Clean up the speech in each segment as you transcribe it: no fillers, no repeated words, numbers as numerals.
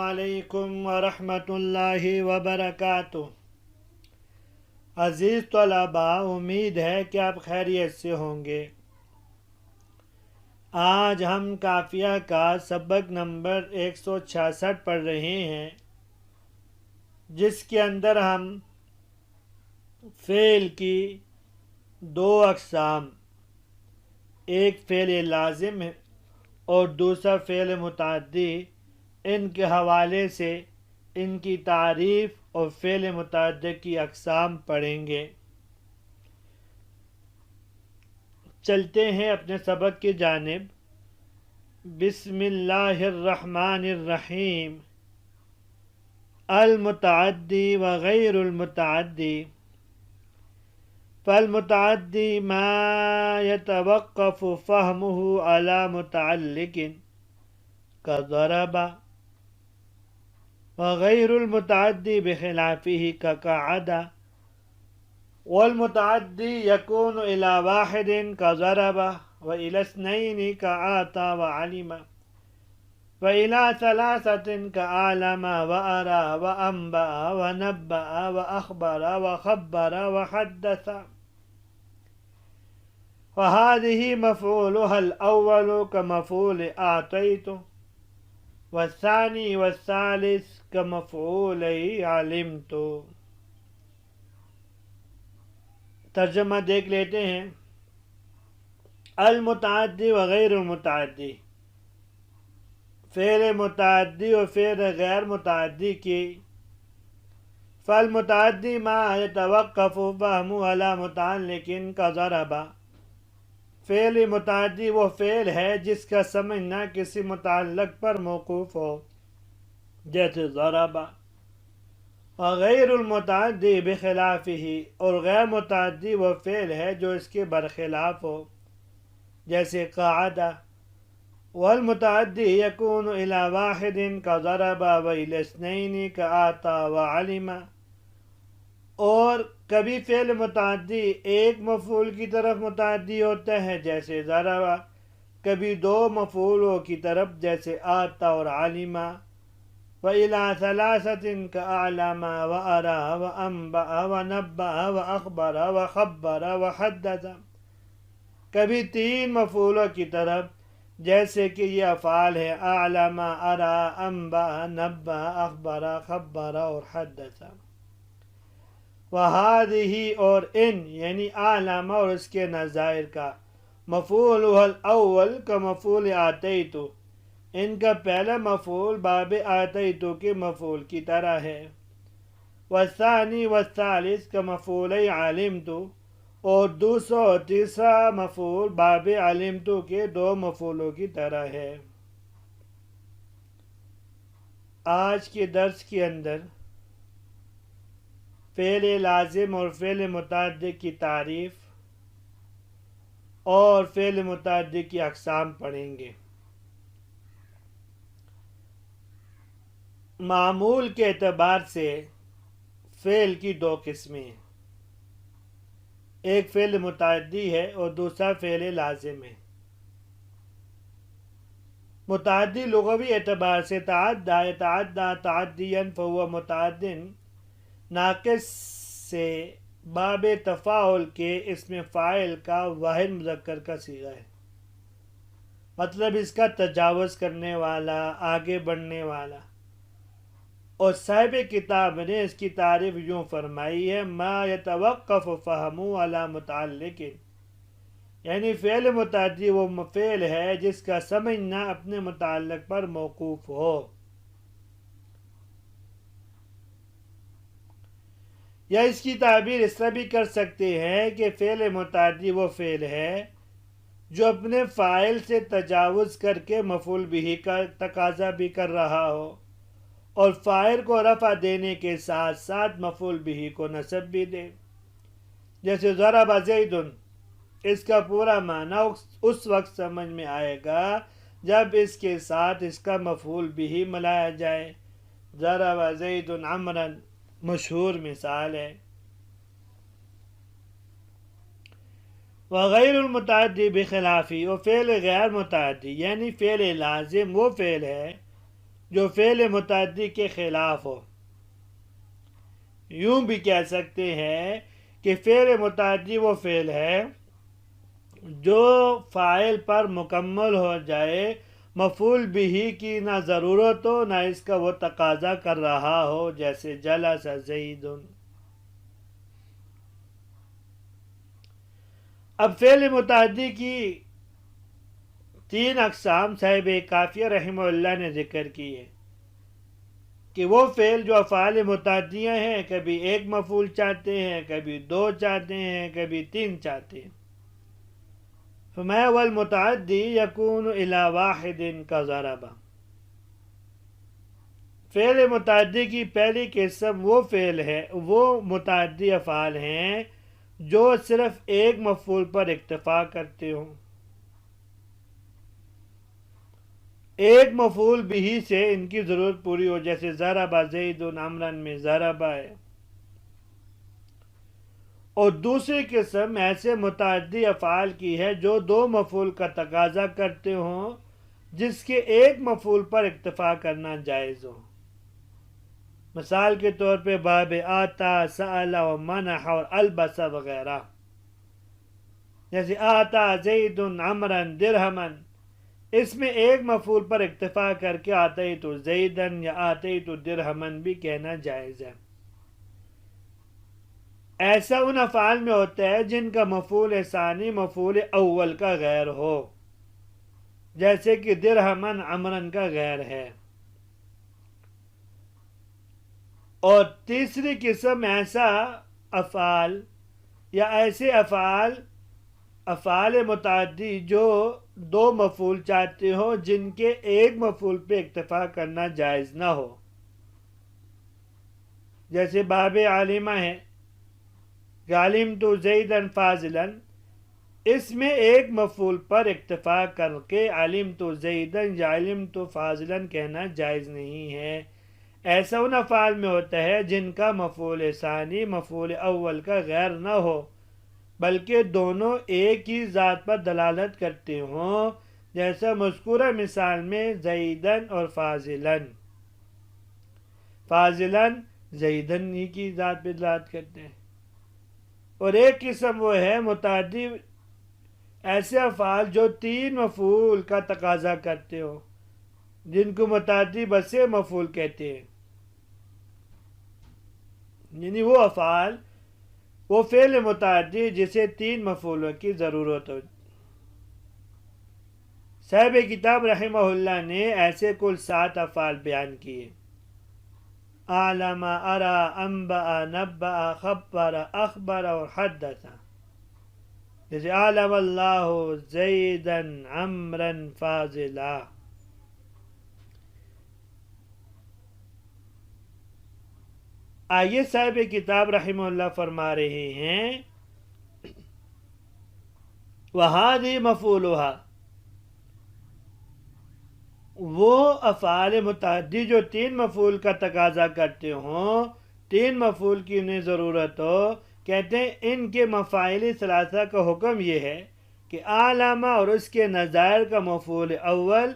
علیکم ورحمۃ اللہ وبرکاتہ۔ عزیز طلباء، امید ہے کہ آپ خیریت سے ہوں گے۔ آج ہم قافیہ کا سبق نمبر 166 پڑھ رہے ہیں، جس کے اندر ہم فعل کی دو اقسام، ایک فعل لازم ہے اور دوسرا فعل متعدی، ان کے حوالے سے ان کی تعریف اور فعل متعدی کی اقسام پڑھیں گے۔ چلتے ہیں اپنے سبق کی جانب۔ بسم اللہ الرحمن الرحیم۔ المتعدی وغیر المتعدی۔ فالمتعدی ما يتوقف فهمه على متعلق كضرب، وغير المتعدي بخلافه كقعد، والمتعدي يكون إلى واحد كضرب، وإلى اثنين كأعطى وعلم، وإلى ثلاثة كأعلم وأرى وأنبأ ونبأ وأخبر وخبر وحدث. وهذه مفعولها الأول كمفعول أعطيت، والثاني والثالث كمفعولي علمت۔ ترجمہ دیکھ لیتے ہیں۔ المتعدی وغیر المتعدی، فعل متعدی اور فعل غیر متعدی کی۔ فالمتعدی ما يتوقف فهمه على متعلق كضرب، فعل متعدی وہ فعل ہے جس کا سمجھنا کسی متعلق پر موقوف ہو، جیسے ضرب۔ وغیر المتعدی بخلافہ، اور غیر متعدی وہ فعل ہے جو اس کے برخلاف ہو، جیسے قعد۔ والمتعدی یکون الی واحد کضرب والی اثنین کاعطی وعلم، اور کبھی فعل متعدی ایک مفعول کی طرف متعدی ہوتا ہے جیسے ضرب، کبھی دو مفعولوں کی طرف جیسے اعطى اور علم۔ وإلى ثلاثة كأعلم وأرى وأنبأ ونبأ وأخبر وخبر وحدث، کبھی تین مفعولوں کی طرف جیسے کہ یہ افعال ہے اعلم، ارى، انبأ، نبأ، اخبر، خبر اور حدث۔ وہذہ، اور ان یعنی اعلم اور اس کے نظائر کا، مفعولها الاول کا مفعول آتیت، ان کا پہلا مفعول باب آتیت کے مفعول کی طرح ہے۔ والثانی والثالث کا مفعول علمت، اور دوسرا اور تیسرا مفعول باب علمت کے دو مفعولوں کی طرح ہے۔ آج کے درس کے اندر فعل لازم اور فعل متعدی کی تعریف اور فعل متعدی کی اقسام پڑھیں گے۔ معمول کے اعتبار سے فعل کی دو قسمیں ہیں، ایک فعل متعدی ہے اور دوسرا فعل لازم ہے۔ متعدی لغوی اعتبار سے تعدی یتعدی تعدیا فهو متعد، ناقص سے باب تفاعل کے اسم فاعل کا واحد مذکر کا صیغہ ہے، مطلب اس کا تجاوز کرنے والا، آگے بڑھنے والا۔ اور صاحب کتاب نے اس کی تعریف یوں فرمائی ہے، ما یتوقف فہمه علی متعلق، یعنی فعل متعدی وہ فعل ہے جس کا سمجھنا اپنے متعلق پر موقوف ہو۔ یا اس کی تعبیر اس طرح بھی کر سکتے ہیں کہ فعل متعدی وہ فعل ہے جو اپنے فاعل سے تجاوز کر کے مفعول بہ کا تقاضا بھی کر رہا ہو، اور فاعل کو رفع دینے کے ساتھ ساتھ مفعول بہ کو نصب بھی دے، جیسے ضرب زید۔ اس کا پورا معنی اس وقت سمجھ میں آئے گا جب اس کے ساتھ اس کا مفعول بہ ملایا جائے۔ ضرب زید عمرا مشہور مثال ہے۔ وغیر المتعدی بخلافی، اور فعل غیر متعدی یعنی فعل لازم وہ فعل ہے جو فعل متعدی کے خلاف ہو۔ یوں بھی کہہ سکتے ہیں کہ فعل متعدی وہ فعل ہے جو فاعل پر مکمل ہو جائے، مفعول بھی کی نہ ضرورت ہو نہ اس کا وہ تقاضا کر رہا ہو، جیسے جلس زید۔ اب فعل متعدی کی تین اقسام صاحب کافیہ رحمہ اللہ نے ذکر کی ہے کہ وہ فعل جو افعال متعدیہ ہیں، کبھی ایک مفعول چاہتے ہیں، کبھی دو چاہتے ہیں، کبھی تین چاہتے ہیں۔ فرمایا والمتعدی یکون الی واحد کضرب۔ فعل متعدی کی پہلی قسم وہ فعل ہے، وہ متعدی افعال ہیں جو صرف ایک مفعول پر اکتفا کرتے ہوں۔ ایک مفعول بھی سے ان کی ضرورت پوری ہو، جیسے ضرب زید عمرا میں ضرب ہے۔ اور دوسری قسم ایسے متعدی افعال کی ہے جو دو مفعول کا تقاضا کرتے ہوں، جس کے ایک مفعول پر اکتفا کرنا جائز ہو۔ مثال کے طور پہ باب آتا، سأل و منح اور البس وغیرہ، جیسے آتا زید عمرا درہما، اس میں ایک مفعول پر اکتفا کر کے آتیت زیدن یا آتیت درہمن بھی کہنا جائز ہے۔ ایسا ان افعال میں ہوتا ہے جن کا مفعول ثانی مفعول اول کا غیر ہو، جیسے کہ درہمن عمرن کا غیر ہے۔ اور تیسری قسم ایسا افعال یا ایسے افعال متعدی جو دو مفعول چاہتے ہو، جن کے ایک مفعول پہ اکتفا کرنا جائز نہ ہو، جیسے باب عالمہ ہے، علمت زیدا فاضلا، اس میں ایک مفعول پر اکتفا کر کے علمت زیدا یا علمت فاضلا کہنا جائز نہیں ہے۔ ایسا ان افعال میں ہوتا ہے جن کا مفعول ثانی مفعول اول کا غیر نہ ہو، بلکہ دونوں ایک ہی ذات پر دلالت کرتے ہوں، جیسا مذکورہ مثال میں زیدن اور فاضلن۔ فاضلن زیدن ہی کی ذات پر دلالت کرتے ہیں۔ اور ایک قسم وہ ہے متعدی ایسے افعال جو تین مفعول کا تقاضا کرتے ہو، جن کو متعدی بس مفعول کہتے ہیں، یعنی وہ افعال، وہ فعل متعدی جسے تین مفعولوں کی ضرورت ہو۔ صاحب کتاب رحمہ اللہ نے ایسے کل 7 افعال بیان کیے: اعلم، ارى، انبأ، نبأ، خبر، اخبر اور حدث، جیسے اعلم اللہ زیدا عمرا فاضلا۔ آئیے صاحب کتاب رحمہ اللہ فرما رہے ہیں وَهَذِهِ مَفْعُولُهَا، وہ افعال متعدی جو تین مفعول کا تقاضا کرتے ہوں، تین مفعول کی انہیں ضرورت ہو، کہتے ہیں ان کے مفاعل ثلاثہ کا حکم یہ ہے کہ علامہ اور اس کے نظائر کا مفعول اول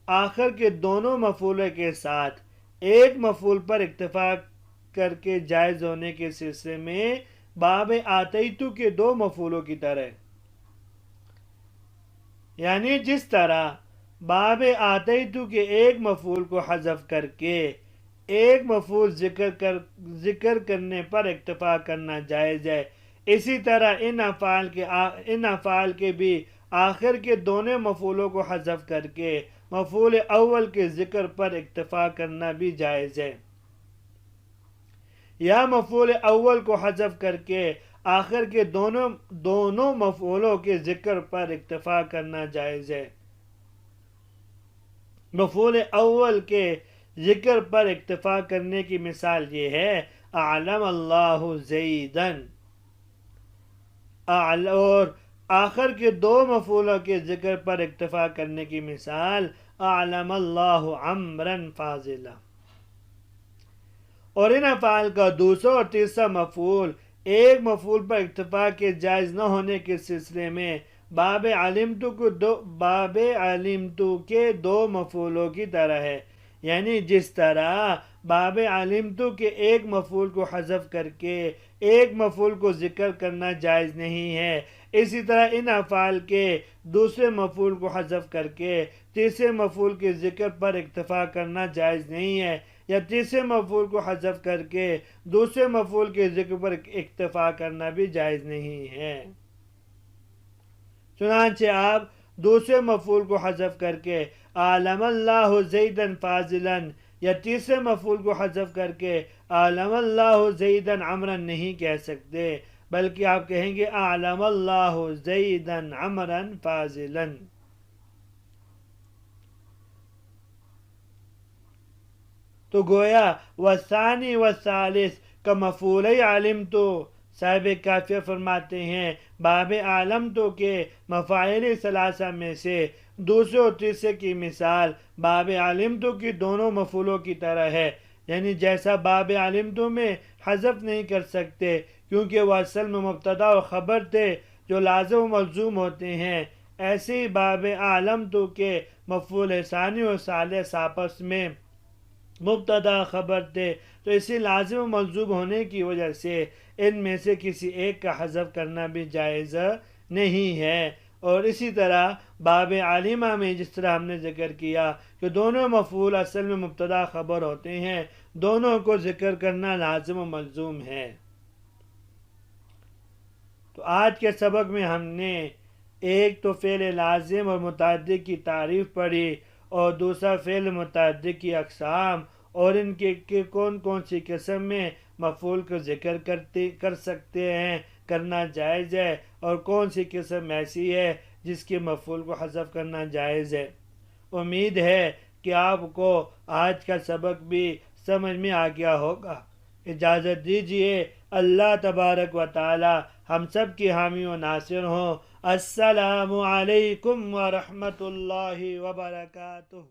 آخر کے دونوں مفعولوں کے ساتھ ایک مفعول پر اکتفا کر کے جائز ہونے کے سلسلے میں باب آتیتو کے دو مفعولوں کی طرح، یعنی جس طرح باب آتیتو کے ایک مفعول کو حذف کر کے ایک مفعول ذکر کرنے پر اکتفا کرنا جائز ہے، اسی طرح ان افعال کے بھی آخر کے دونوں مفعولوں کو حذف کر کے مفعول اول کے ذکر پر اکتفا کرنا بھی جائز ہے، یا مفعول اول کو حذف کر کے آخر کے دونوں مفعولوں کے ذکر پر اکتفا کرنا جائز ہے۔ مفعول اول کے ذکر پر اکتفا کرنے کی مثال یہ ہے اعلم اللہ زیدن، اور آخر کے دو مفعولوں کے ذکر پر اکتفا کرنے کی مثال اعلم اللہ عمرا فاضلا۔ اور ان افعال کا دوسرا اور تیسرا مفعول ایک مفعول پر اکتفا کے جائز نہ ہونے کے سلسلے میں باب علمتو کے دو مفعولوں کی طرح ہے، یعنی جس طرح باب علمتو کے ایک مفعول کو حذف کر کے ایک مفعول کو ذکر کرنا جائز نہیں ہے، اسی طرح ان افعال کے دوسرے مفعول کو حذف کر کے تیسرے مفعول کے ذکر پر اکتفا کرنا جائز نہیں ہے، یا تیسرے مفعول کو حذف کر کے دوسرے مفعول کے ذکر پر اکتفا کرنا بھی جائز نہیں ہے۔ چنانچہ آپ دوسرے مفعول کو حذف کر کے عالم اللہ زیدن فاضلا یا تیسرے مفعول کو حذف کر کے عالم اللہ زیدن عمرا نہیں کہہ سکتے، بلکہ آپ کہیں گے عالم اللہ زیدن عمرا فاضلا۔ تو گویا والثانی والثالث کا مفعول علمتو، صاحب کافیہ فرماتے ہیں باب علمتو کے مفاعل ثلاثہ میں سے دوسرے اور تیسرے کی مثال باب علمتو کی دونوں مفعولوں کی طرح ہے، یعنی جیسا باب علمتو میں حذف نہیں کر سکتے کیونکہ وہ اصل میں مبتدا و خبر تھے جو لازم و ملزوم ہوتے ہیں، ایسے ہی باب علمتو کے مفعول ثانی و ثالث آپس میں مبتدا خبر تھے، تو اسی لازم و ملزوم ہونے کی وجہ سے ان میں سے کسی ایک کا حذف کرنا بھی جائز نہیں ہے۔ اور اسی طرح باب عالمہ میں جس طرح ہم نے ذکر کیا کہ دونوں مفعول اصل میں مبتدا خبر ہوتے ہیں، دونوں کو ذکر کرنا لازم و ملزوم ہے۔ تو آج کے سبق میں ہم نے ایک تو فعل لازم اور متعدی کی تعریف پڑھی، اور دوسرا فعل متعدی کی اقسام اور ان کے کون کون سی قسم میں مفعول کو ذکر کر سکتے ہیں، کرنا جائز ہے، اور کون سی قسم ایسی ہے جس کے مفعول کو حذف کرنا جائز ہے۔ امید ہے کہ آپ کو آج کا سبق بھی سمجھ میں آ گیا ہوگا۔ اجازت دیجیے، اللہ تبارک و تعالی ہم سب کی حامی و ناصر ہوں۔ السلام علیکم ورحمۃ اللہ وبرکاتہ۔